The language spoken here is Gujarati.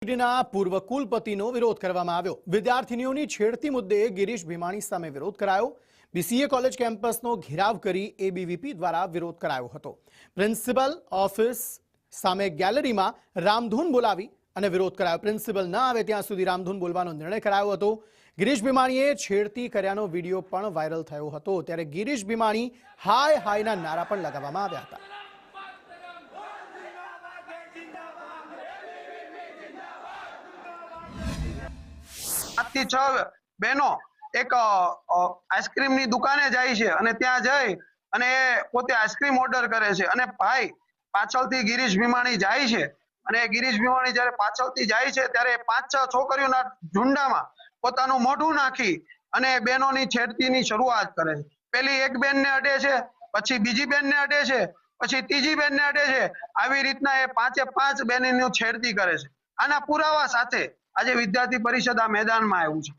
યુનિવર્સિટીના પૂર્વ કુલપતિનો વિરોધ કરવામાં આવ્યો। વિદ્યાર્થીનીઓની છેડતી મુદ્દે ગિરીશ ભીમાણી સામે વિરોધ કરાયો। બીસીએ કોલેજ કેમ્પસનો ઘેરાવ કરી એબીવીપી દ્વારા વિરોધ કરાયો હતો। પ્રિન્સિપલ ઓફિસ સામે ગેલેરીમાં રામધૂન બોલાવી અને વિરોધ કરાયો। પ્રિન્સિપલ ન આવે ત્યાં સુધી રામધૂન બોલવાનો નિર્ણય કરાયો હતો। ગિરીશ ભીમાણીએ છેડતી કર્યાનો વિડીયો પણ વાયરલ થયો હતો। ત્યારે ગિરીશ ભીમાણી હાય હાયના નારા પણ લગાવવામાં આવ્યા હતા। થી 6 બહેનો એક આઈસ્ક્રીમની દુકાને જાય છે અને ત્યાં જઈ અને પોતે આઈસ્ક્રીમ ઓર્ડર કરે છે અને ભાઈ પાછળથી ગિરીશ ભીમાણી જાય છે અને ગિરીશ ભીમાણી જ્યારે પાછળથી જાય છે ત્યારે 5-6 છોકરીઓના ઝુંડામાં પોતાનું મોઢું નાખી અને બહેનોની છેડતીની શરૂઆત કરે છે। પેલી એક બેનને અડે છે, પછી બીજી બેનને અડે છે, પછી ત્રીજી બેનને અડે છે। આવી રીતના એ 5-5 બહેનોની છેડતી કરે છે। આના પુરાવા સાથે આજે વિદ્યાર્થી પરિષદ આ મેદાનમાં આવ્યું છે।